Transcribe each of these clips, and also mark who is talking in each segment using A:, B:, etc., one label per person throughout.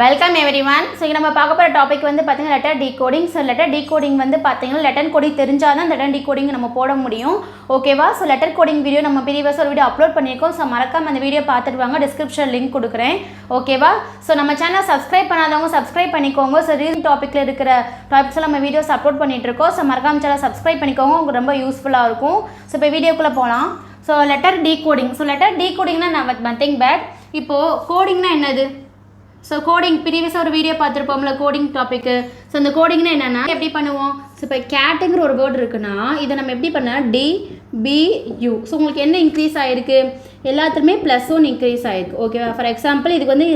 A: Welcome everyone. So நம்ம பார்க்க போகிற டாபிக் வந்து பார்த்தீங்கன்னா letter decoding. So letter decoding வந்து பார்த்தீங்கன்னா லெட்டர் கோடிங் தெரிஞ்சால் தான் லெட்டர் டீகோடிங் நம்ம போட முடியும். ஓகேவா? ஸோ லெட்டர் கோடிங் வீடியோ நம்ம ப்ரீவியஸாக ஒரு வீடியோ அப்லோட் பண்ணியிருக்கோம். ஸோ மறக்காம அந்த வீடியோ பார்த்துட்டு வாங்க, டிஸ்கிரிப்ஷன் லிங்க் கொடுக்குறேன். ஓகேவா? ஸோ நம்ம சேனலை சப்ஸ்கிரைப் பண்ணாதவங்க சப்ஸ்கிரைப் பண்ணிக்கோங்க. ஸோ ரீசன் டாப்பிக்கில் இருக்கிற டாபிக்ஸில் நம்ம வீடியோஸ் அப்லோட் பண்ணிட்டு இருக்கோம். ஸோ மறக்காம சேனலை சப்ஸ்கிரைப் பண்ணிக்கோங்க, உங்களுக்கு ரொம்ப யூஸ்ஃபுல்லாக இருக்கும். ஸோ இப்போ வீடியோக்குள்ளே போகலாம். So letter decoding. So letter டீகோடிங்னா நத்திங் பேட். இப்போது கோடிங்னா என்னது? ஸோ கோடிங் ப்ரீவியஸாக ஒரு வீடியோ பார்த்துருப்போம்ல, கோடிங் டாப்பிக்கு. ஸோ இந்த கோடிங்னா என்னென்னா எப்படி பண்ணுவோம்? ஸோ இப்போ கேட்டுங்கிற ஒரு வேர்டு இருக்குன்னா இதை நம்ம எப்படி பண்ணலாம்? DBU. ஸோ உங்களுக்கு என்ன இன்க்ரீஸ் ஆகிருக்கு? எல்லாத்துலேயுமே +1 இன்க்ரீஸ் ஆகிருக்கு. ஓகேவா? ஃபார் எக்ஸாம்பிள் இதுக்கு வந்து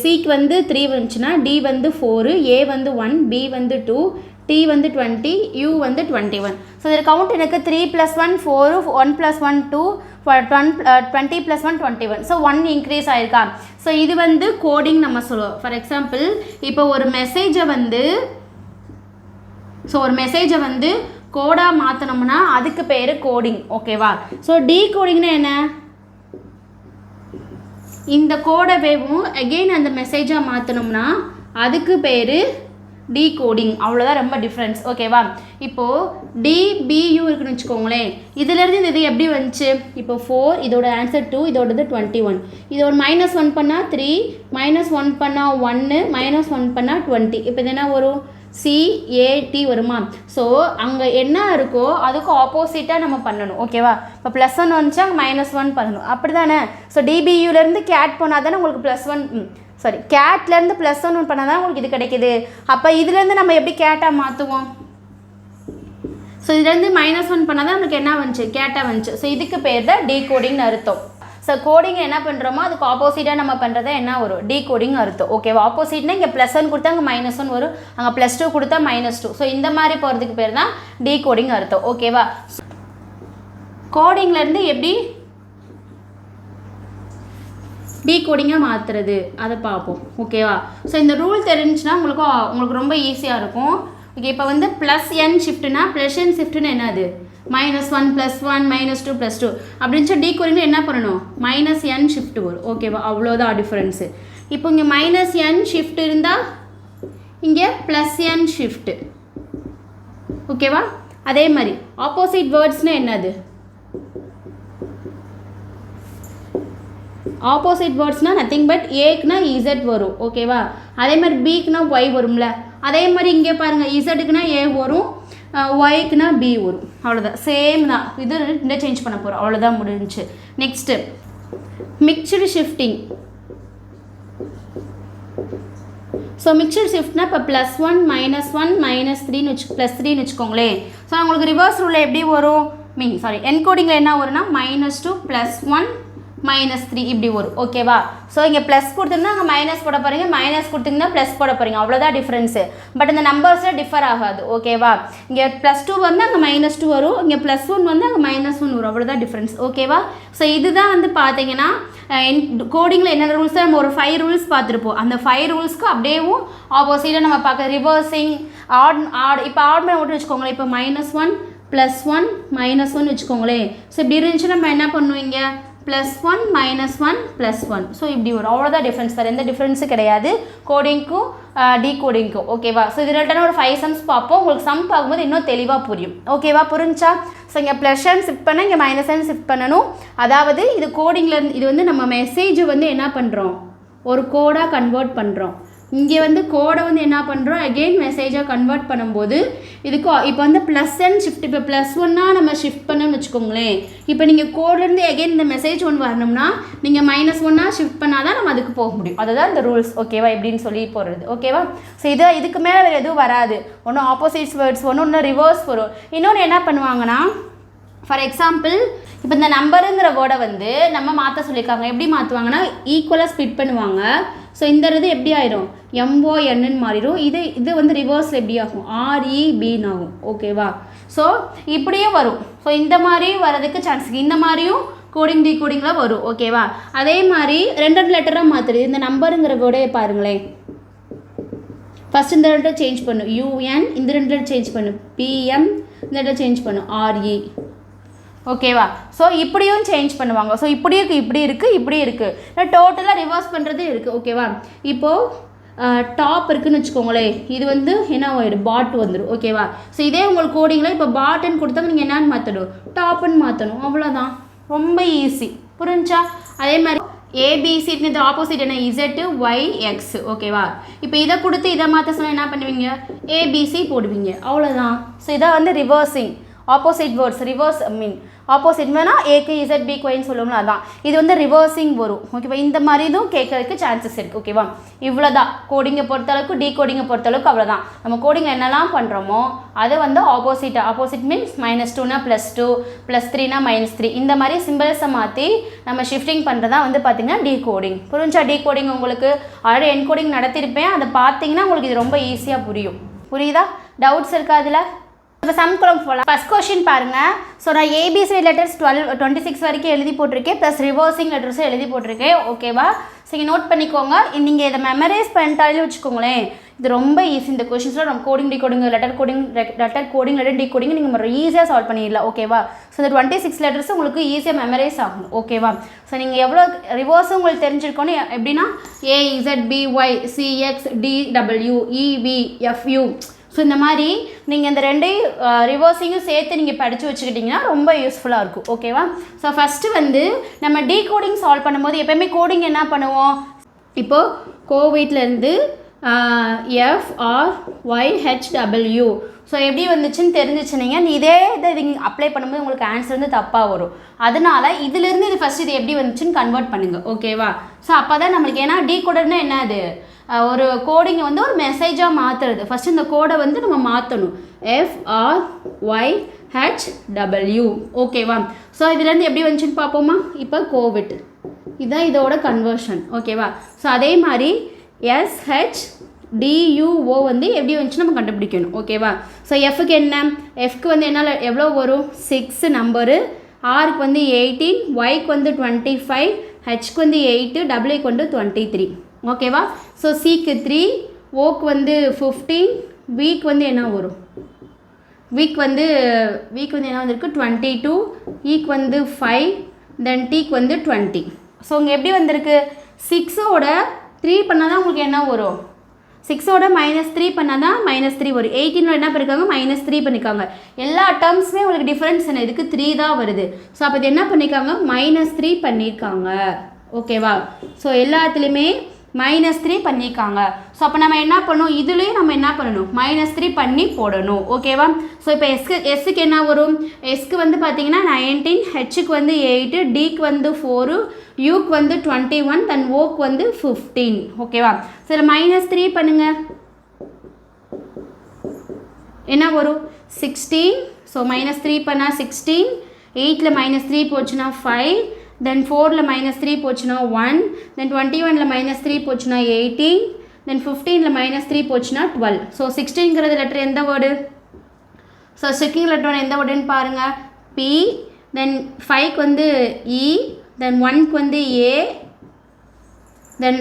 A: சிக்கு வந்து 3 வந்துச்சுன்னா D வந்து 4, A வந்து 1, B வந்து 2, T வந்து 20, U வந்து 21. ஸோ இதில் கவுண்ட் எனக்கு 3 + 1 4, 1 + 1 2, 20 + 1 21. ஸோ 1 இன்க்ரீஸ் ஆயிருக்கா? ஸோ இது வந்து கோடிங் நம்ம சொல்லுவோம். ஃபார் எக்ஸாம்பிள் இப்போ ஒரு மெசேஜை வந்து கோடாக மாற்றினோம்னா அதுக்கு பேர் கோடிங். ஓகேவா? ஸோ டீகோடிங்னா என்ன? இந்த கோடவேவும் அகெயின் அந்த மெசேஜாக மாற்றினோம்னா அதுக்கு பேர் டீகோடிங். அவ்வளோதான், ரொம்ப டிஃப்ரென்ஸ். ஓகேவா? இப்போது DBU இருக்குன்னு வச்சுக்கோங்களேன். இதிலேருந்து இது எப்படி வந்துச்சு? இப்போ 4, இதோட ஆன்சர் 2, இதோடது 21. இதோட -1 பண்ணால் 3, -1 பண்ணால் 1, -1 பண்ணால் 20. இப்போ இது என்ன வரும்? CAT வருமா? ஸோ அங்கே என்ன இருக்கோ அதுக்கு ஆப்போசிட்டாக நம்ம பண்ணணும். ஓகேவா? இப்போ +1 வந்துச்சு, அங்கே -1 பண்ணணும். அப்படி தானே? ஸோ DBUலேருந்து கேட் போனால் தானே உங்களுக்கு +1 கேட்லேருந்து +1 பண்ணால் தான் உங்களுக்கு இது கிடைக்கிது. அப்போ இதுலேருந்து நம்ம எப்படி கேட்டாக மாற்றுவோம்? ஸோ இதுலேருந்து -1 பண்ணால் தான் நமக்கு என்ன வந்துச்சு? கேட்டாக வந்துச்சு. ஸோ இதுக்கு பேர் தான் டீகோடிங்னு அர்த்தம். ஸோ கோடிங் என்ன பண்ணுறோமோ அதுக்கு ஆப்போசிட்டாக நம்ம பண்ணுறத என்ன வரும்? டீகோடிங் அர்த்தம். ஓகேவா? ஆப்போசிட்னா இங்கே +1 கொடுத்தா அங்கே -1 வரும், அங்கே +2 கொடுத்தா -2. ஸோ இந்த மாதிரி போகிறதுக்கு பேர் தான் டீகோடிங் அர்த்தம். ஓகேவா? கோடிங்லேருந்து எப்படி டீகோடிங்காக மாற்றுறது அதை பார்ப்போம். ஓகேவா? ஸோ இந்த ரூல் தெரிஞ்சுன்னா உங்களுக்கு ரொம்ப ஈஸியாக இருக்கும். ஓகே, இப்போ வந்து +n ஷிஃப்ட்னா +n ஷிஃப்ட்னா என்னது? -1 +1 -2 +2 அப்படின்னு சொல்லி டீகோடிங்னா என்ன பண்ணணும்? -n ஷிஃப்ட் வரும். ஓகேவா? அவ்வளோதான் டிஃப்ரென்ஸு. இப்போ இங்கே -n ஷிஃப்ட் இருந்தால் இங்கே +n ஷிஃப்ட்டு. ஓகேவா? அதே மாதிரி ஆப்போசிட் வேர்ட்ஸ்னால் என்னது? ஆப்போசிட் வேர்ட்ஸ்னால் நத்திங் பட் ஏக்குனா Z வரும். ஓகேவா? அதே மாதிரி பிக்குனா Y வரும்ல. அதே மாதிரி இங்கே பாருங்கள், இசட்டுக்குனா A வரும், ஒய்க்குனா B வரும். அவ்வளோதான், சேம் தான். இது இன்டர்சேஞ்ச் பண்ண போகிறோம். அவ்வளோதான், முடிஞ்சிச்சு. Next mixed shifting. So mixture ஷிஃப்ட்னா இப்போ +1 -1 -3ன்னு +3ன்னு வச்சுக்கோங்களேன். ஸோ உங்களுக்கு ரிவர்ஸ் ரூலில் எப்படி வரும்? என்கோடிங்கில் என்ன வரும்னா -2 +1 -3 இப்படி வரும். ஓகேவா? ஸோ இங்கே ப்ளஸ் கொடுத்துருந்தா அங்கே மைனஸ் போட போகிறீங்க, மைனஸ் கொடுத்தீங்கன்னா ப்ளஸ் போட போகிறீங்க. அவ்வளோதான் டிஃப்ரென்ஸு. பட் இந்த நம்பர்ஸில் டிஃபர் ஆகாது. ஓகேவா? இங்கே +2 வந்து அங்கே -2 வரும், இங்கே +1 வந்து அங்கே -1 வரும். அவ்வளோதான் டிஃப்ரென்ஸ். ஓகேவா? ஸோ இதுதான் வந்து பார்த்தீங்கன்னா கோடிங்கில் என்னென்ன ரூல்ஸ் நம்ம ஒரு 5 ரூல்ஸ் பார்த்துருப்போம். அந்த 5 ரூல்ஸ்க்கு அப்படியேவும் ஆப்போசிட்டாக நம்ம பார்க்க ரிவர்சிங் ஆட். இப்போ ஆட் பண்ண மட்டும் வச்சுக்கோங்களேன். இப்போ -1 +1 -1 வச்சுக்கோங்களேன். ஸோ இப்படி இருந்துச்சுன்னா நம்ம என்ன பண்ணுவீங்க? +1 -1 +1. ஸோ இப்படி வரும். அவ்வளோதான் டிஃப்ரென்ஸ். வேறு எந்த டிஃப்ரென்ஸும் கிடையாது கோடிங்க்கும் டீகோடிங்க்கும். ஓகேவா? ஸோ இது ரிலேட்டடான ஒரு 5 சம்ஸ் பார்ப்போம். உங்களுக்கு சம் பார்க்கும்போது இன்னும் தெளிவாக புரியும். ஓகேவா? புரிஞ்சா? ஸோ இங்கே +n ஷிஃப்ட் பண்ண, இங்கே -n ஷிஃப்ட் பண்ணணும். அதாவது இது கோடிங்கில் இது வந்து நம்ம மெசேஜ் வந்து என்ன பண்ணுறோம்? ஒரு கோடாக கன்வெர்ட் பண்ணுறோம். இங்கே வந்து கோடை வந்து என்ன பண்ணுறோம்? அகெயின் மெசேஜாக கன்வெர்ட் பண்ணும்போது இதுக்கு இப்போ வந்து +n ஷிஃப்ட். இப்போ +1 நம்ம ஷிஃப்ட் பண்ணணும்னு வச்சுக்கோங்களேன். இப்போ நீங்கள் கோட்லேருந்து அகெயின் இந்த மெசேஜ் ஒன்று வரணும்னா நீங்கள் -1 ஷிஃப்ட் பண்ணால் தான் நம்ம அதுக்கு போக முடியும். அதுதான் இந்த ரூல்ஸ். ஓகேவா? இப்படின்னு சொல்லி போடுறது. ஓகேவா? ஸோ இதுக்கு மேலே வேறு எதுவும் வராது. ஒன்றும் ஆப்போசிட்ஸ் வேர்ட்ஸ், ஒன்று ரிவர்ஸ் வரும். இன்னொன்று என்ன பண்ணுவாங்கன்னா, ஃபார் எக்ஸாம்பிள் இப்போ இந்த நம்பருங்கிற வேர்டை வந்து நம்ம மாற்ற சொல்லியிருக்காங்க. எப்படி மாற்றுவாங்கன்னா ஈக்குவலாக ஸ்ப்ளிட் பண்ணுவாங்க. ஸோ இந்த இது எப்படி ஆயிரும்? MONன்னு மாறிடும். இது வந்து ரிவர்ஸில் எப்படி ஆகும்? REBன்னு ஆகும். ஓகேவா? ஸோ இப்படியே வரும். ஸோ இந்த மாதிரி வரதுக்கு சான்ஸ் இருக்குது. இந்த மாதிரியும் கோடிங் டீகோடிங்கில் வரும். ஓகேவா? அதே மாதிரி 2 லெட்டராக மாற்றுறது. இந்த நம்பருங்கிற வேர்டே பாருங்களேன். ஃபஸ்ட் இந்த லெட்டர் சேஞ்ச் பண்ணும் UN, இந்த 2 லெட்டர் சேஞ்ச் பண்ணும் PM, இந்த லெட்டர் சேஞ்ச் பண்ணும் RE. ஓகேவா? ஸோ இப்படியும் சேஞ்ச் பண்ணுவாங்க. ஸோ இப்படி இருக்குது, இப்படி இருக்குது, இப்படி இருக்குது, டோட்டலாக ரிவர்ஸ் பண்ணுறது இருக்குது. ஓகேவா? இப்போது டாப் இருக்குதுன்னு வச்சுக்கோங்களேன், இது வந்து என்ன ஆகிடும், பாட் வந்துடும். ஓகேவா? ஸோ இதே உங்களுக்கு கோடிங்கில் இப்போ பாட்டுன்னு கொடுத்தா நீங்கள் என்னன்னு மாற்றணும், டாப்புன்னு மாற்றணும். அவ்வளோதான், ரொம்ப ஈஸி. புரிஞ்சா? அதே மாதிரி ஏபிசின்னு இது ஆப்போசிட் என்ன, இசட்டு ஒய் எக்ஸ். ஓகேவா? இப்போ இதை கொடுத்து இதை மாற்ற சொன்னால் என்ன பண்ணுவீங்க, ஏபிசி போடுவீங்க. அவ்வளோதான். ஸோ இதை வந்து ரிவர்சிங், ஆப்போசிட் வேர்ட்ஸ் ரிவர்ஸ் மீன் ஆப்போசிட் வேணால் ஏக்கு இசட் பி ஒய்ன்னு சொல்லுவோம்ல, அதான் இது வந்து ரிவர்சிங் வரும். ஓகேவா? இந்த மாதிரி இதுவும் கேட்கறதுக்கு சான்சஸ் இருக்குது. ஓகேவா? இவ்வளோதான் கோடிங்கை பொறுத்தளவுக்கு, டி கோடிங்கை பொறுத்தளவுக்கு அவ்வளோதான். நம்ம கோடிங்கில் என்னெல்லாம் பண்ணுறோமோ அதை வந்து ஆப்போசிட் மீன்ஸ் -2னா +2, +3னா -3, இந்த மாதிரி சிம்பிள்ஸை மாற்றி நம்ம ஷிஃப்டிங் பண்ணுறதா வந்து பார்த்திங்கன்னா டி கோடிங். புரிஞ்சா? டி கோடிங் உங்களுக்கு ஆல்ரெடி என்கோடிங் நடத்திருப்பேன், அதை பார்த்தீங்கன்னா உங்களுக்கு இது ரொம்ப ஈஸியாக புரியும். புரியுதா? டவுட்ஸ் இருக்கா அதில்? இப்போ சம் குழம்பு போகலாம். ஃபஸ்ட் கொஸ்டின் பாருங்கள். ஸோ நான் ஏபிசி லெட்டர்ஸ் 26 வரைக்கும் எழுதி போட்டிருக்கேன், ப்ளஸ் ரிவர்சிங் லெட்டர்ஸும் எழுதி போட்டிருக்கேன். ஓகேவா? ஸோ இங்கே நோட் பண்ணிக்கோங்க. நீங்கள் இதை மெமரைஸ் பண்ணிட்டாலே வச்சுக்கோங்களேன், இது ரொம்ப ஈஸி. இந்த கொஸ்டின்ஸில் நம்ம coding decoding letter coding letter decoding நீங்கள் ஈஸியாக சால்வ் பண்ணிடலாம். ஓகேவா? ஸோ இந்த 26 லெட்டர்ஸ் உங்களுக்கு ஈஸியாக மெமரைஸ் ஆகும். ஓகேவா? ஸோ நீங்கள் எவ்வளோ ரிவர்ஸும் உங்களுக்கு தெரிஞ்சிருக்கணும். எப்படின்னா AZBY CXDW EVFU. ஸோ இந்த மாதிரி நீங்கள் இந்த ரெண்டையும் ரிவர்ஸிங்கும் சேர்த்து நீங்கள் படித்து வச்சுக்கிட்டிங்கன்னா ரொம்ப யூஸ்ஃபுல்லாக இருக்கும். ஓகேவா? ஸோ ஃபஸ்ட்டு வந்து நம்ம டீ கோடிங் சால்வ் பண்ணும்போது எப்போயுமே கோடிங் என்ன பண்ணுவோம், இப்போது கோவிட்லேருந்து FRYHW. ஸோ எப்படி வந்துச்சுன்னு தெரிஞ்சிச்சுனீங்க, இதே இதை நீங்கள் அப்ளை பண்ணும்போது உங்களுக்கு ஆன்சர் வந்து தப்பாக வரும். அதனால் இதிலேருந்து இது ஃபஸ்ட்டு இது எப்படி வந்துச்சுன்னு கன்வெர்ட் பண்ணுங்கள். ஓகேவா? ஸோ அப்போ தான் நம்மளுக்கு, ஏன்னா டீ கோடர்னா என்ன, அது ஒரு கோடிங்கை வந்து ஒரு மெசேஜாக மாற்றுறது. ஃபஸ்ட்டு இந்த கோடை வந்து நம்ம மாற்றணும், FRYHW. ஓகேவா? ஸோ இதுலேருந்து எப்படி வந்துச்சுன்னு பார்ப்போமா. இப்போ கோவிட் இதுதான் இதோட கன்வர்ஷன். ஓகேவா? ஸோ அதே மாதிரி SHDUO வந்து எப்படி வந்துச்சு நம்ம கண்டுபிடிக்கணும். ஓகேவா? ஸோ எஃப்க்கு என்ன, எஃப்க்கு வந்து என்ன எவ்வளோ வரும், 6 நம்பரு, ஆருக்கு வந்து 18, ஒய்க்கு வந்து 25, ஹெச்க்கு வந்து 8, டபிள்யூக்கு வந்து 23. ஓகேவா? ஸோ சிக்கு 3, ஓக்கு வந்து 15, வீக் வந்து என்ன வரும், வீக் வந்து என்ன வந்திருக்கு 22, ஈக்கு வந்து 5, தென் டீக்கு வந்து 20. ஸோ இங்கே எப்படி வந்திருக்கு, 6ஓட 3 பண்ணால் தான் உங்களுக்கு என்ன வரும், 6ஓட -3 பண்ணால் தான் -3 வரும். 18 என்ன பண்ணியிருக்காங்க, -3 பண்ணியிருக்காங்க. எல்லா டேர்ம்ஸுமே உங்களுக்கு டிஃப்ரென்ஸ் என்ன, இதுக்கு 3 தான் வருது. ஸோ அப்போ இது என்ன பண்ணியிருக்காங்க, -3 பண்ணியிருக்காங்க. ஓகேவா? ஸோ எல்லாத்துலேயுமே -3 பண்ணியிருக்காங்க. ஸோ அப்போ நம்ம என்ன பண்ணணும், இதுலேயும் நம்ம என்ன பண்ணணும், -3 பண்ணி போடணும். ஓகேவா? ஸோ இப்போ எஸ்க்கு என்ன வரும், எஸ்க்கு வந்து பார்த்தீங்கன்னா 19, ஹெச்சுக்கு வந்து 8, டிக்கு வந்து 4, யூக்கு வந்து 21, தென் ஓக்கு வந்து 15. ஓகேவா? ஸோ இதில் -3 பண்ணுங்க, என்ன வரும் 16. ஸோ -3 பண்ணால் 16, 8ல் -3 போச்சுன்னா 5, தென் 4ல் -3 போச்சுன்னா 1, தென் 21ல் -3 போச்சுன்னா 18, தென் 15ல் -3 போச்சுன்னா 12. ஸோ 16ங்கிறது லெட்டர் எந்த வேர்டு, ஸோ செகண்ட் லெட்டர் எந்த வேர்டுன்னு பாருங்கள், பி, தென் 5க்கு வந்து இ, தென் 1க்கு வந்து ஏ, தென்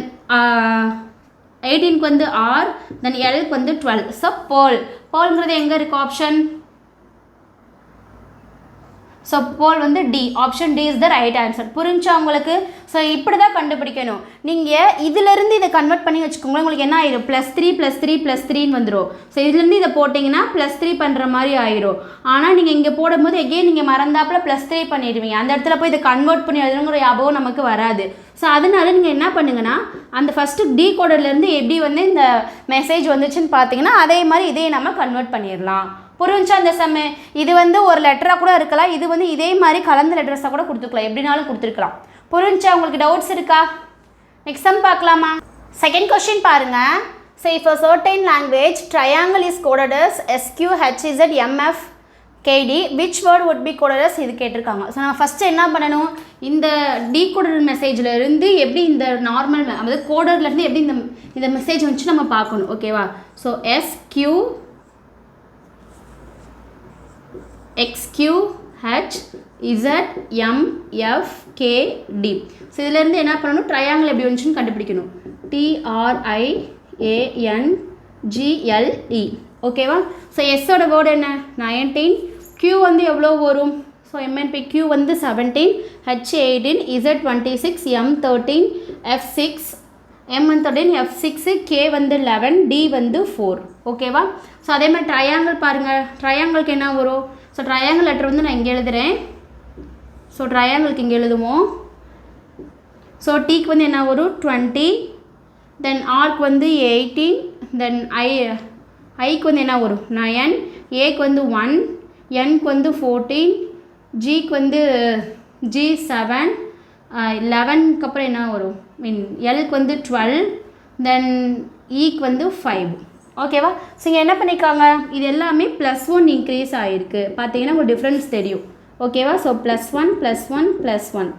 A: 18க்கு வந்து ஆர், தென் எல்க்கு வந்து 12. ஸோ போல்ங்கிறது எங்கே இருக்குது ஆப்ஷன், ஸோ போல் வந்து D, option D is the right answer. புரிஞ்சா உங்களுக்கு? ஸோ இப்படி தான் கண்டுபிடிக்கணும். நீங்கள் இதிலேருந்து இதை கன்வெர்ட் பண்ணி வச்சுக்கோங்களேன், உங்களுக்கு என்ன ஆயிரும், +3 +3 +3ன்னு வந்துடும். ஸோ இதுலேருந்து இதை போட்டிங்கன்னா +3 பண்ணுற மாதிரி ஆயிரும். ஆனால் நீங்கள் இங்கே போடும்போது எகெயின் நீங்கள் மறந்தாப்பில் +3 பண்ணிடுவீங்க, அந்த இடத்துல போய் இதை கன்வெர்ட் பண்ணி எழுதுங்கிற ஞாபகம் நமக்கு வராது. ஸோ அதனால நீங்கள் என்ன பண்ணுங்கன்னா, அந்த ஃபஸ்ட்டு டி கோடர்லேருந்து எப்படி வந்து இந்த மெசேஜ் வந்துச்சுன்னு பார்த்தீங்கன்னா அதே மாதிரி இதே நம்ம கன்வெர்ட் பண்ணிடலாம். புரிஞ்சா அந்த செம்மு? இது வந்து ஒரு லெட்டராக கூட இருக்கலாம், இது வந்து இதே மாதிரி கலந்த லெட்டர்ஸாக கூட கொடுத்துக்கலாம், எப்படினாலும் கொடுத்துருக்கலாம். புரிஞ்சா? உங்களுக்கு டவுட்ஸ் இருக்கா? நெக்ஸ்ட் சம் பார்க்கலாமா? செகண்ட் கொஸ்டின் பாருங்கள். So if a certain language triangle is coded as SQHZMFKD, which word would be coded as இது கேட்டிருக்காங்க. ஸோ நான் ஃபஸ்ட்டு என்ன பண்ணணும், இந்த டீகோடர் மெசேஜில் இருந்து எப்படி இந்த நார்மல் அதாவது கோடர்லேருந்து எப்படி இந்த மெசேஜ் வந்துச்சு நம்ம பார்க்கணும். ஓகேவா? So SQHZMFKD. ஸோ இதிலேருந்து என்ன பண்ணணும், ட்ரையாங்கிள் எப்படி வந்துச்சுன்னு கண்டுபிடிக்கணும், TRIANGLE. ஓகேவா? ஸோ எஸ்ஸோட வேர்டு என்ன 19, Q வந்து எவ்வளோ வரும், ஸோ MNP Q வந்து 17, H 18, Z 26, M 13, F 6, M வந்து 13, F 6, K வந்து 11, D வந்து 4. ஓகேவா? ஸோ அதே மாதிரி ட்ரையாங்கிள் பாருங்கள். ட்ரையாங்கிளுக்கு என்ன வரும்? ஸோ ட்ரையாங்கிள் லெட்டர் வந்து நான் இங்கே எழுதுகிறேன். ஸோ ட்ரையாங்கிளுக்கு இங்கே எழுதுவோம். ஸோ டீக்கு வந்து என்ன வரும்? 20, தென் ஆர்க்கு வந்து 18, தென் ஐக்கு வந்து என்ன வரும்? 9, ஏக்கு வந்து 1, என்க்கு வந்து 14, ஜிக்கு வந்து G 7, 11க்கு அப்புறம் என்ன வரும்? எல்க்கு வந்து 12, தென் ஈக்கு வந்து 5. ஓகேவா? ஸோ இங்கே என்ன பண்ணியிருக்காங்க? இது எல்லாமே +1 இன்க்ரீஸ் ஆகிருக்கு. பார்த்தீங்கன்னா உங்களுக்கு டிஃப்ரென்ஸ் தெரியும். ஓகேவா? ஸோ +1 +1 +1.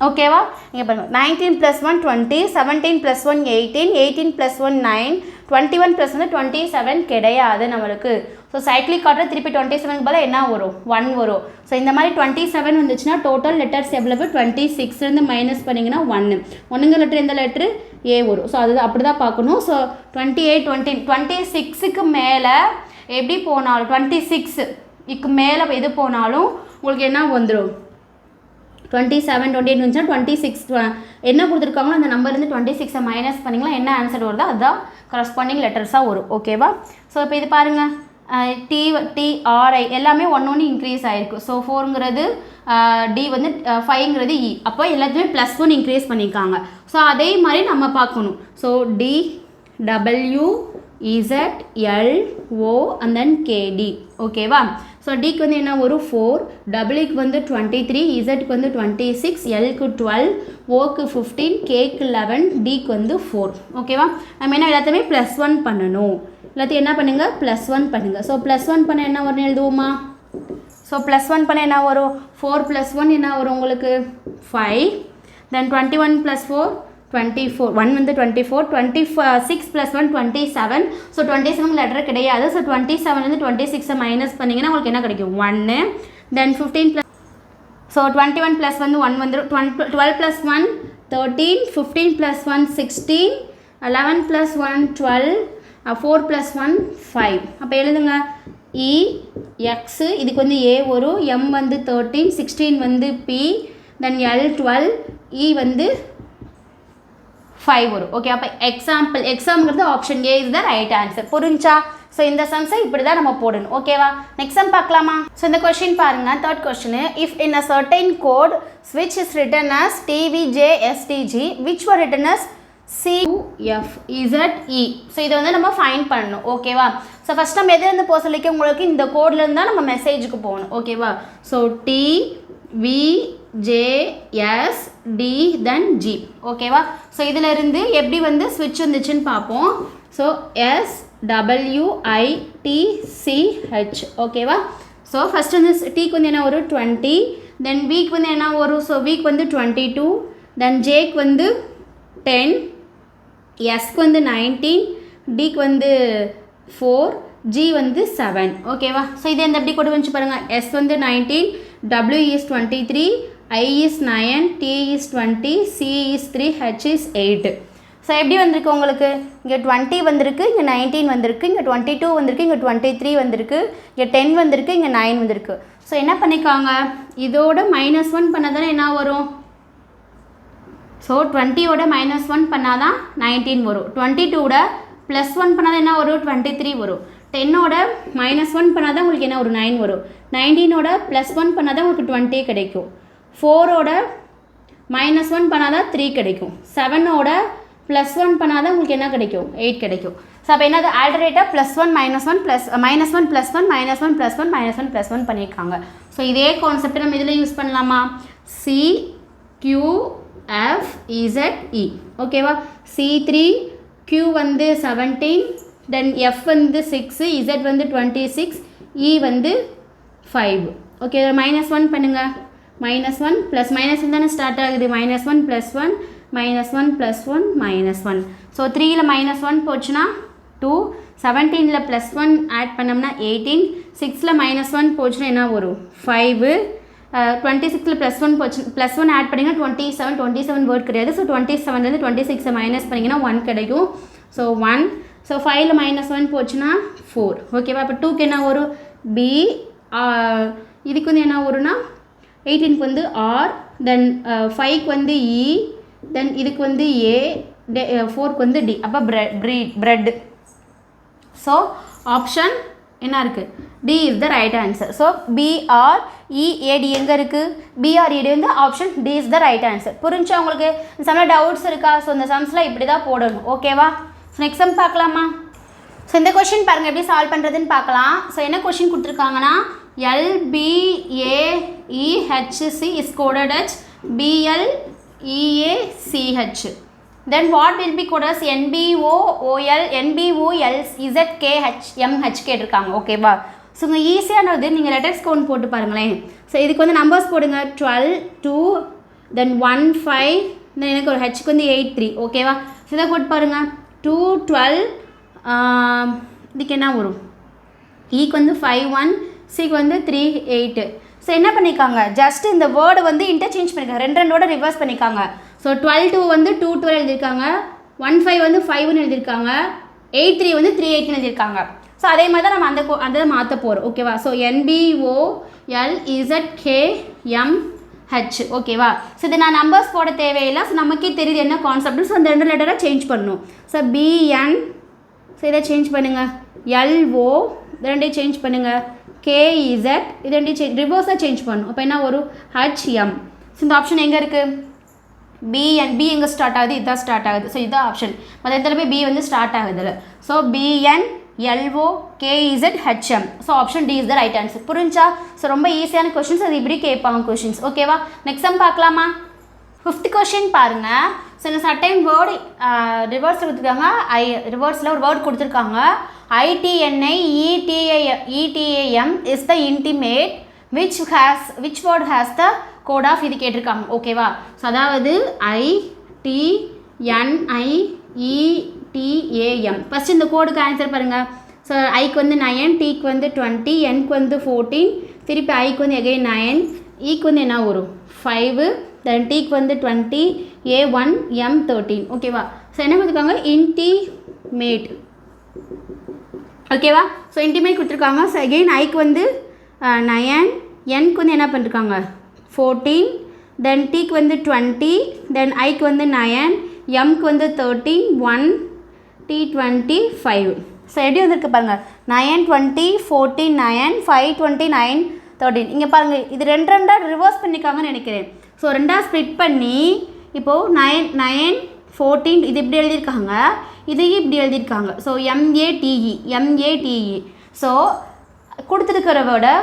A: ஓகேவா? இங்கே பாருங்கள் 19 + 1 20, 17 + 1 18, 18 + 1 9, 21 + 1 27 கிடையாது நம்மளுக்கு. ஸோ சைக்ளிக் ஆர்டர் திருப்பி 27க்கு பதிலாக என்ன வரும்? 1 வரும். ஸோ இந்த மாதிரி 27 வந்துச்சுன்னா டோட்டல் லெட்டர்ஸ் எவ்வளவு? 26லேருந்து மைனஸ் பண்ணிங்கன்னா 1. ஒன்றுங்க லெட்டர் எந்த லெட்ரு? ஏ வரும். ஸோ அது அப்படி தான் பார்க்கணும். ஸோ 28 26க்கு மேலே எப்படி போனாலும் 26க்கு மேலே எது போனாலும் உங்களுக்கு என்ன வந்துடும்? 27 28 வந்துச்சுன்னா 26 என்ன கொடுத்துருக்காங்களோ அந்த நம்பர்லேருந்து 26 மைனஸ் பண்ணிங்களா என்ன ஆன்சர் வருதோ அதுதான் கரஸ்பாண்டிங் லெட்டர்ஸாக வரும். ஓகேவா? ஸோ இப்போ இது பாருங்கள், TRI எல்லாமே ஒன்று இன்க்ரீஸ் ஆகிருக்கு. ஸோ 4ங்கிறது டி வந்து 5ங்கிறது இ. அப்போ எல்லாத்தையுமே +1 இன்க்ரீஸ் பண்ணியிருக்காங்க. ஸோ அதே மாதிரி நம்ம பார்க்கணும். So D W Z L O and then KD. ஓகேவா? ஸோ டிக்கு வந்து என்ன வரும்? 4, டபிள்யூக்கு வந்து 23, இசட்க்கு வந்து 26, எல்க்கு 12, ஓக்கு 15, கேக்கு 11, டிக்கு வந்து 4. ஓகேவா? நம்ம என்ன எல்லாத்தையுமே +1 பண்ணணும். எல்லாத்தையும் என்ன பண்ணுங்கள்? +1 பண்ணுங்கள். ஸோ +1 பண்ண என்ன வரும்னு எழுதுவோமா? ஸோ +1 பண்ண என்ன வரும்? 4 + 1 என்ன வரும் உங்களுக்கு? 5, தென் 21 + 4 24, 1 வந்து 24, 26 + 1 27. ஸோ 27 லெட்டர் கிடையாது. ஸோ 27லேருந்து 26 மைனஸ் பண்ணிங்கன்னா உங்களுக்கு என்ன கிடைக்கும்? 1. தென் 15 + ஸோ 21 + வந்து 1 வந்துடும். 12 + 1 13, 15 + 1 16, 11 + 1 12, 4 + 1 5. அப்போ எழுதுங்க. இ எக்ஸு இதுக்கு வந்து ஏ வரும், எம் வந்து 13, 16 வந்து பி, தென் எல் 12, இ வந்து 5 வரும். ஓகே, அப்போ எக்ஸாம்ங்கிறது option A is the right answer. புரிஞ்சா? ஸோ இந்த சம்ஸை இப்படி தான் நம்ம போடணும். ஓகேவா? நெக்ஸ்ட் சம் பார்க்கலாமா? ஸோ இந்த கொஸ்டின் பாருங்கள். Third question, if in a certain code which is written as TVJSTG which were written as CUFZE. So இதை வந்து நம்ம ஃபைண்ட் பண்ணணும். ஓகேவா? ஸோ ஃபஸ்ட் நம்ம எதுலேருந்து போக சொல்லிக்க உங்களுக்கு இந்த கோட்லேருந்து தான் நம்ம மெசேஜுக்கு போகணும். ஓகேவா? So TVJSD then G. ஓகேவா? ஸோ இதில் இருந்து எப்படி வந்து ஸ்விட்ச் வந்துச்சுன்னு பார்ப்போம். So SWITCH. ஓகேவா? ஸோ ஃபஸ்ட் வந்து டீக்கு வந்து என்ன வரும்? 20, தென் வீக் வந்து என்ன வரும்? ஸோ வீக் வந்து 22, தென் ஜேக்கு வந்து 10, எஸ்க்கு வந்து 19, டிக்கு வந்து 4, ஜி வந்து 7. ஓகேவா? ஸோ இது எந்த எப்படி கொண்டு வந்து பாருங்கள். எஸ் வந்து 19, W is 23, I is 9, T is 20, C is 3, H is 8. So எப்படி வந்திருக்கு உங்களுக்கு? இங்கே 20 வந்திருக்கு, இங்கே 19 வந்திருக்கு, இங்கே 22 வந்திருக்கு, இங்கே 23 வந்திருக்கு, இங்கே 10 வந்திருக்கு, இங்கே 9 வந்திருக்கு. ஸோ என்ன பண்ணிக்காங்க? இதோட -1 பண்ணால் தானே என்ன வரும்? ஸோ 20யோட -1 பண்ணால் தான் 19 வரும். 22வோட +1 பண்ணால் தான் என்ன வரும்? 23 வரும். 10ஓட -1 பண்ணால் தான் உங்களுக்கு என்ன ஒரு 9 வரும். 19ஓட +1 பண்ணால் தான் உங்களுக்கு 20 கிடைக்கும். 4ஓட -1 பண்ணால் தான் 3 கிடைக்கும். 7ஓட +1 பண்ணால் தான் உங்களுக்கு என்ன கிடைக்கும்? 8 கிடைக்கும். ஸோ அப்போ என்னது? ஆல்டர்னேட்டாக +1 -1 +1 +1 -1 +1 -1 +1 பண்ணியிருக்காங்க. ஸோ இதே கான்செப்ட் நம்ம இதில் யூஸ் பண்ணலாமா? CQFZE. ஓகேவா? C3, Q வந்து 17, தென் F வந்து 6, Z வந்து 26, E வந்து 5. ஓகே, -1 பண்ணுங்கள். -1 + -1 தானே ஸ்டார்ட் ஆகுது. -1 +1 -1 +1 -1. ஸோ 3ல் -1 போச்சுன்னா 2, 17ல் +1 ஆட் பண்ணோம்னா 18, 6ல் -1 போச்சுன்னா என்ன வரும்? 5, 26ல் +1 போச்சு, +1 ஆட் பண்ணிங்கன்னா 27 வேர்ட் கிடையாது. ஸோ 27லேருந்து 26 மைனஸ் பண்ணிங்கன்னா 1 கிடைக்கும். ஸோ 1. ஸோ 5ல் -1 போச்சுன்னா 4. ஓகேவா? இப்போ 2க்கு என்ன வரும்? B இதுக்கு வந்து என்ன வரும்னா 18க்கு வந்து ஆர், தென் 5க்கு வந்து இ, தென் இதுக்கு வந்து ஏ, 4க்கு வந்து டி. அப்போ பிரெட். ஸோ ஆப்ஷன் என்ன இருக்குது? D is the right answer. So B R E A D எங்கே இருக்குது? பிஆர்இடி வந்து option D is the right answer. புரிஞ்சா உங்களுக்கு? இந்த சம்மில் டவுட்ஸ் இருக்கா? ஸோ இந்த சம்ஸில் இப்படி தான் போடணும். ஓகேவா? ஸோ நெக்ஸ்ட் சம் பார்க்கலாமா? ஸோ இந்த கொஷின் பாருங்கள் எப்படி சால்வ் பண்ணுறதுன்னு பார்க்கலாம். ஸோ என்ன கொஷின் கொடுத்துருக்காங்கன்னா LBAEHC is coded as BLEACH. Then what will be coded as NBOOL NBOLZKHMH கேட்டிருக்காங்க. ஓகேவா? ஸோ இங்கே ஈஸியானது நீங்கள் லெட்டர்ஸ் கவுண்ட் போட்டு பாருங்களேன். ஸோ இதுக்கு வந்து நம்பர்ஸ் போடுங்க. 12 2 தென் 1 5 தென் எனக்கு ஒரு ஹெச்க்கு வந்து 8 3. ஓகேவா? ஸோ இதை போட்டு பாருங்கள். 2 12 இதுக்கு என்ன வரும்? ஈக்கு வந்து 5 1, சிக்கு வந்து 3 8. ஸோ என்ன பண்ணியிருக்காங்க? ஜஸ்ட் இந்த வேர்டை வந்து இன்டர்சேஞ்ச் பண்ணியிருக்காங்க. ரெண்டு வேர்டை ரிவர்ஸ் பண்ணியிருக்காங்க. ஸோ 12 2 வந்து 2 12 எழுதியிருக்காங்க. 1 5 வந்து 5ன்னு எழுதியிருக்காங்க. 8 3 வந்து 3 8ன்னு எழுதியிருக்காங்க. ஸோ அதே மாதிரி தான் நம்ம அந்த மாற்ற போகிறோம். ஓகேவா? So NBOLZKMH. ஓகேவா? ஸோ இது நான் நம்பர்ஸ் போட தேவையில்லை. ஸோ நமக்கே தெரியுது என்ன கான்செப்ட். ஸோ அந்த 2 லெட்டரை சேஞ்ச் பண்ணணும். ஸோ BN, ஸோ இதை சேஞ்ச் பண்ணுங்கள். LO ரெண்டையும் சேஞ்ச் பண்ணுங்கள். KZ இது ரெண்டையும் ரிவர்ஸாக சேஞ்ச் பண்ணணும். அப்போ என்ன வரும்? HM. ஸோ இந்த ஆப்ஷன் எங்கே இருக்குது? BN. B எங்கே ஸ்டார்ட் ஆகுது? இதுதான் ஸ்டார்ட் ஆகுது. ஸோ இதுதான் ஆப்ஷன். மற்ற இடத்துல போய் B வந்து ஸ்டார்ட் ஆகுது. So BN LO KZ HM. So option D is the right answer. புரிஞ்சா? ஸோ ரொம்ப ஈஸியான கொஷின்ஸ். அது இப்படி கேட்பாங்க கொஷின்ஸ். ஓகேவா? நெக்ஸ்ட் சம் பார்க்கலாமா? 5th கொஷின் பாருங்கள். ஸோ இந்த சர்டைன் வேர்டு ரிவர்ஸில் கொடுத்துருக்காங்க. ரிவர்ஸில் ஒரு வேர்டு கொடுத்துருக்காங்க. ITNI ETAM is the intimate which word has the code of இது கேட்டிருக்காங்க. ஓகேவா? ஸோ அதாவது ITNI ETAM. ஃபஸ்ட் இந்த கோடுக்கு ஆன்சர் பாருங்கள். ஸோ ஐக்கு வந்து 9, டிக்கு வந்து 20, என்க்கு வந்து 14, திருப்பி ஐக்கு வந்து எகைன் 9, ஈக்கு வந்து என்ன வரும்? 5, தென் டிக்கு வந்து 20, A1 M 13. ஓகேவா? ஸோ என்ன கொடுத்துருக்காங்க? இன்டிமேட். ஓகேவா? ஸோ இன்டிமேட் கொடுத்துருக்காங்க. ஸோ அகெயின் ஐக்கு வந்து 9, என்க்கு வந்து என்ன பண்ணிருக்காங்க? 14, தென் டிக்கு வந்து 20, தென் ஐக்கு வந்து 9, எம்க்கு வந்து 13, 1 T 20 5. ஸோ எப்படி வந்திருக்கு பாருங்கள். 9 20 14 9 5 29 13. இங்கே பாருங்கள், இது ரெண்டாக ரிவர்ஸ் பண்ணிக்காங்கன்னு நினைக்கிறேன். ஸோ ரெண்டாக ஸ்ப்ளிட் பண்ணி இப்போது 9 9 14 இது இப்படி எழுதியிருக்காங்க, இதையும் இப்படி எழுதியிருக்காங்க. So MATE. ஸோ கொடுத்துருக்கிற வேர்டை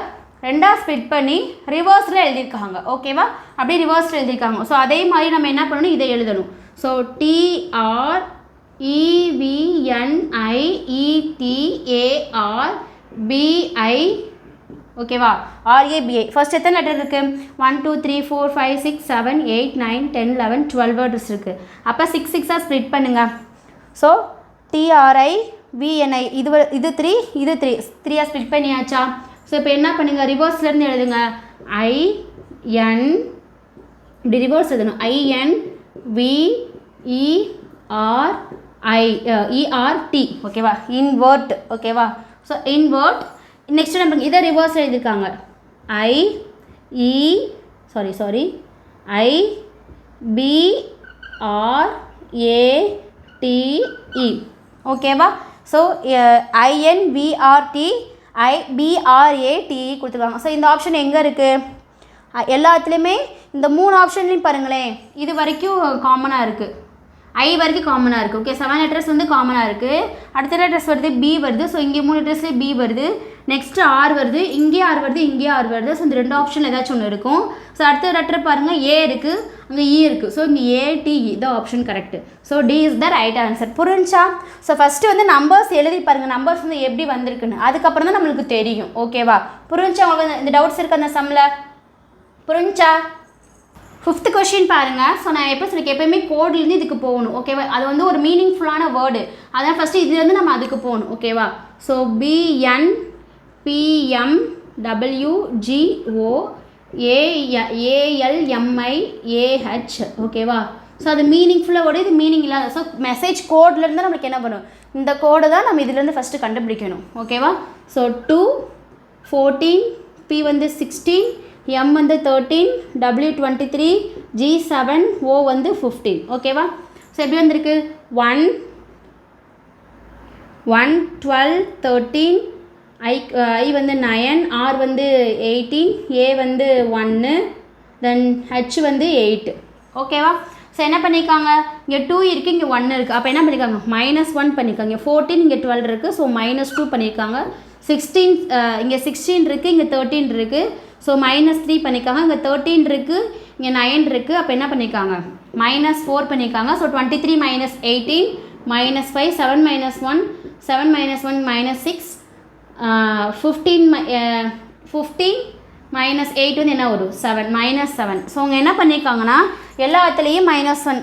A: ரெண்டாக ஸ்ப்ளிட் பண்ணி ரிவர்ஸில் எழுதியிருக்காங்க. ஓகேவா? அப்படியே ரிவர்ஸில் எழுதியிருக்காங்க. ஸோ அதே மாதிரி நம்ம என்ன பண்ணணும்? இதை எழுதணும். So TREVNIETARBI. ஓகேவா? RABI. ஃபர்ஸ்ட் எத்தனை லெட்டர் இருக்குது? 1 2 3 4 5 6 7 8 9 10 11 12 வேர்ட்ஸ் இருக்குது. அப்போ 6 6ஆக ஸ்ப்ளிட் பண்ணுங்கள். ஸோ TRIVNI இது 3 இது 3ஆக ஸ்ப்ளிட் பண்ணியாச்சா? ஸோ இப்போ என்ன பண்ணுங்கள்? ரிவர்ஸ்லேருந்து எழுதுங்க. IN இப்படி ரிவர்ஸ் எழுதணும். INVERT. ஓகேவா? இன்வெர்ட். ஓகேவா? So invert. நெக்ஸ்ட் நம்ம இதை ரிவர்ஸில் எழுதியிருக்காங்க. IBRATE. ஓகேவா? ஸோ INVRT IBRATE கொடுத்துருக்காங்க. ஸோ இந்த ஆப்ஷன் எங்கே இருக்குது? எல்லாத்துலேயுமே இந்த 3 ஆப்ஷன்லையும் பாருங்களேன், இது வரைக்கும் காமனாக இருக்குது. ஐ வரைக்கும் காமனாக இருக்குது. ஓகே, 7 லெட்டர்ஸ் வந்து காமனாக இருக்குது. அடுத்த லெட்டர்ஸ் வருது, பி வருது. ஸோ இங்கே 3 லெட்டர்ஸ்லேயே பி வருது. நெக்ஸ்ட்டு ஆர் வருது, இங்கே ஆர் வருது, இங்கே ஆர் வருது. ஸோ இந்த 2 ஆப்ஷனில் ஏதாச்சும் ஒன்று இருக்கும். ஸோ அடுத்த லெட்டர் பாருங்கள், ஏ இருக்குது, அங்கே இ இருக்குது. ஸோ இங்கே ATE இந்த option correct. So D is the right answer. புரிஞ்சா? ஸோ ஃபஸ்ட்டு வந்து நம்பர்ஸ் எழுதி பாருங்கள், நம்பர்ஸ் வந்து எப்படி வந்திருக்குன்னு. அதுக்கப்புறம் தான் நம்மளுக்கு தெரியும். ஓகேவா? புரிஞ்சா? உங்களுக்கு இந்த டவுட்ஸ் இருக்குது அந்த சம்மில்? புரிஞ்சா? 5th கொஷின் பாருங்கள். ஸோ நான் எப்போ சொல்லிக்க, எப்போயுமே கோட்லேருந்து இதுக்கு போகணும். ஓகேவா? அது வந்து ஒரு மீனிங்ஃபுல்லான வேர்டு. அதான் ஃபஸ்ட்டு இதுலேருந்து நம்ம அதுக்கு போகணும். ஓகேவா? So BNPMWGOALMIAH. ஓகேவா? ஸோ அது மீனிங்ஃபுல்லாக வேர்டு, இது மீனிங் இல்லாத. ஸோ மெசேஜ் கோட்லேருந்து நம்மளுக்கு என்ன பண்ணும்? இந்த கோடை தான் நம்ம இதுலேருந்து ஃபஸ்ட்டு கண்டுபிடிக்கணும். ஓகேவா? ஸோ 2 14 P வந்து 16, M வந்து 13, W 23, G 7, O வந்து 15. ஓகேவா? ஸோ எப்படி வந்திருக்கு 1 12 13, I வந்து 9, R வந்து 18, A வந்து 1, தென் H வந்து 8. ஓகேவா? ஸோ என்ன பண்ணியிருக்காங்க இங்கே 2 இருக்குது இங்கே 1 இருக்குது அப்போ என்ன பண்ணியிருக்காங்க -1 பண்ணியிருக்காங்க இங்கே 14 இங்கே 12 இருக்குது ஸோ -2 பண்ணியிருக்காங்க 16 இங்கே 16 இருக்குது இங்கே 13 இருக்குது ஸோ -3 பண்ணியிருக்காங்க இங்கே 13 இருக்குது இங்கே 9 இருக்குது அப்போ என்ன பண்ணியிருக்காங்க -4 பண்ணியிருக்காங்க ஸோ 23 - 18 -5 7 - 1 7 - 1 -6 15 -8 வந்து என்ன வரும் 7 -7 ஸோ அவங்க என்ன பண்ணியிருக்காங்கன்னா எல்லாத்துலேயும் -1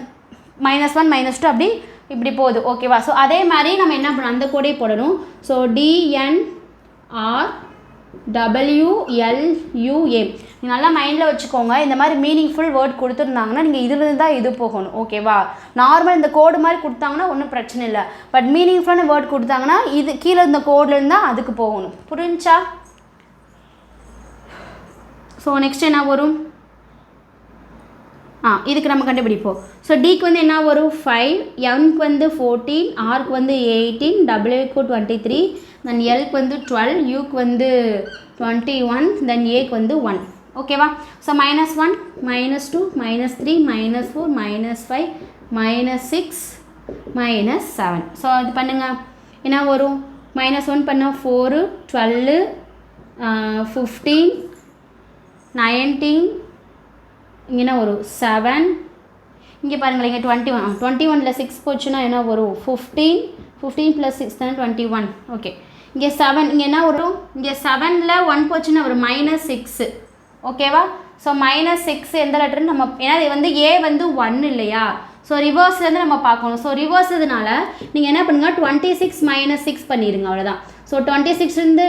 A: -2 அப்படி இப்படி போகுது ஓகேவா ஸோ அதே மாதிரி நம்ம என்ன பண்ணணும் அந்த கோடே போடணும் ஸோ DNRWLUA நல்லா மைண்டில் வச்சுக்கோங்க இந்த மாதிரி மீனிங்ஃபுல் வேர்ட் கொடுத்துருந்தாங்கன்னா நீங்கள் இதுலேருந்து தான் இது போகணும் ஓகேவா நார்மல் இந்த கோடு மாதிரி கொடுத்தாங்கன்னா ஒன்றும் பிரச்சனை இல்லை பட் மீனிங்ஃபுல்லான வேர்ட் கொடுத்தாங்கன்னா இது கீழே இந்த கோட்லேருந்து தான் அதுக்கு போகணும் புரிஞ்சா ஸோ நெக்ஸ்ட் என்ன வரும் இதுக்கு நம்ம கண்டுபிடிப்போம் ஸோ டிக்கு வந்து என்ன வரும் 5 எம்க்கு வந்து 14 ஆர்க்கு வந்து 18 டபிள்யூக்கு 23 தென் எல்க்கு வந்து 12 யூக்கு வந்து 21 தென் ஏக்கு வந்து 1 ஓகேவா ஸோ -1 -2 -3 -4 -5 -6 -7 ஸோ இது பண்ணுங்க என்ன வரும் -1 பண்ணால் 4 12 15 19 இங்கே என்ன வரும் 7 இங்கே பாருங்களேன் இங்கே 21 6 போச்சுன்னா என்ன வரும் 15 + 6 தானே 21 ஓகே இங்கே 7 இங்கே என்ன வரும் இங்கே 7ல் 1 போச்சுன்னா வரும் -6 ஓகேவா ஸோ -6 எந்த லெட்டர்னு நம்ம ஏன்னா இது வந்து ஏ வந்து 1 இல்லையா ஸோ ரிவர்ஸ்லேருந்து நம்ம பார்க்கணும் ஸோ ரிவர்ஸ்னால நீங்கள் என்ன பண்ணுங்கள் 26 - 6 பண்ணிடுங்க அவ்வளோதான் ஸோ 26லேருந்து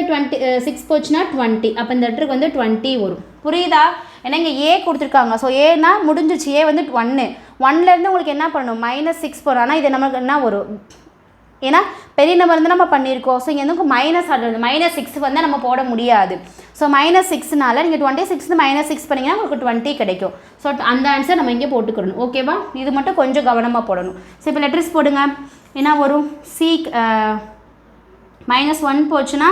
A: 6 போச்சுன்னா 20 அப்போ இந்த லெட்டருக்கு வந்து 20 வரும் புரியுதா ஏன்னா இங்கே ஏ கொடுத்துருக்காங்க ஸோ ஏன்னா முடிஞ்சிச்சு ஏ வந்து 1லேருந்து உங்களுக்கு என்ன பண்ணணும் -6 போகிறோம் ஆனால் இது நமக்கு என்ன வரும் ஏன்னா பெரிய நம்பர் வந்து நம்ம பண்ணியிருக்கோம் ஸோ இங்கே வந்து மைனஸ் ஆடுறது -6 வந்து நம்ம போட முடியாது ஸோ -6னால நீங்கள் 26 -6 பண்ணிங்கன்னா உங்களுக்கு 20 கிடைக்கும் ஸோ அந்த ஆன்சர் நம்ம இங்கே போட்டுக்கணும் ஓகேவா இது மட்டும் கொஞ்சம் கவனமாக போடணும் ஸோ இப்போ லெட்டர்ஸ் போடுங்க என்ன வரும் சி -1 போச்சுன்னா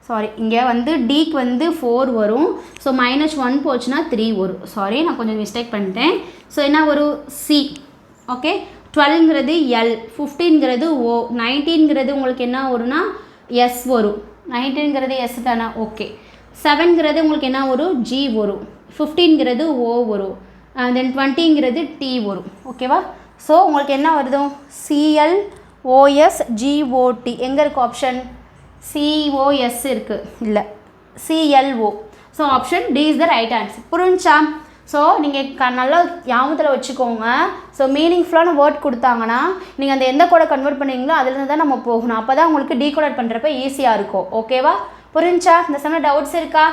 A: சாரி இங்கே வந்து டிக்கு வந்து 4 வரும் ஸோ -1 போச்சுன்னா 3 வரும் சாரி நான் கொஞ்சம் மிஸ்டேக் பண்ணிட்டேன் ஸோ என்ன வரும் சி ஓகே 12ங்கிறது எல் 15ங்கிறது ஓ 19ங்கிறது உங்களுக்கு என்ன வரும்னா எஸ் வரும் 19ங்கிறது எஸ் தானே ஓகே 7ங்கிறது உங்களுக்கு என்ன வரும் ஜி வரும் 15ங்கிறது ஓ வரும் தென் 20ங்கிறது டி வரும் ஓகேவா ஸோ உங்களுக்கு என்ன வருது CLOSGOT எங்கே இருக்குது ஆப்ஷன் COS இருக்குது இல்லை CLO so option D is the right answer புரிஞ்சா ஸோ நீங்கள் நல்லா ஞாபகத்தில் வச்சுக்கோங்க ஸோ மீனிங்ஃபுல்லான வேர்ட் கொடுத்தாங்கன்னா நீங்கள் அந்த எந்த கோடை கன்வெர்ட் பண்ணுவீங்களோ அதுலேருந்து தான் நம்ம போகணும் அப்போ தான் உங்களுக்கு டீகோட் பண்ணுறப்ப ஈஸியாக இருக்கும் ஓகேவா புரிஞ்சா இந்த சமயம் டவுட்ஸ் இருக்கா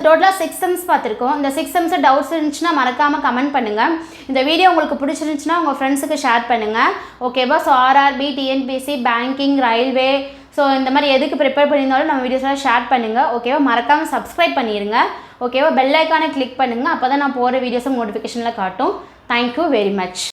A: டோட்டலாக 6 சம்ஸ் பார்த்துருக்கோம் இந்த 6 சம்ஸ் டவுட்ஸ் இருந்துச்சுன்னா மறக்காமல் கமெண்ட் பண்ணுங்கள் இந்த வீடியோ உங்களுக்கு பிடிச்சிருந்துச்சுன்னா உங்கள் ஃப்ரெண்ட்ஸுக்கு ஷேர் பண்ணுங்கள் ஓகேவா so RRB TNPSC banking railway so இந்த மாதிரி எதுக்கு ப்ரிப்பேர் பண்ணியிருந்தாலும் நம்ம வீடியோஸ்லாம் ஷேர் பண்ணுங்கள் ஓகேவா மறக்காமல் சப்ஸ்கிரைப் பண்ணிடுங்க ஓகேவா பெல் ஐக்கானை கிளிக் பண்ணுங்கள் அப்போ தான் நான் போகிற வீடியோஸும் நோட்டிஃபிகேஷனில் காட்டும் தேங்க்யூ வெரி மச்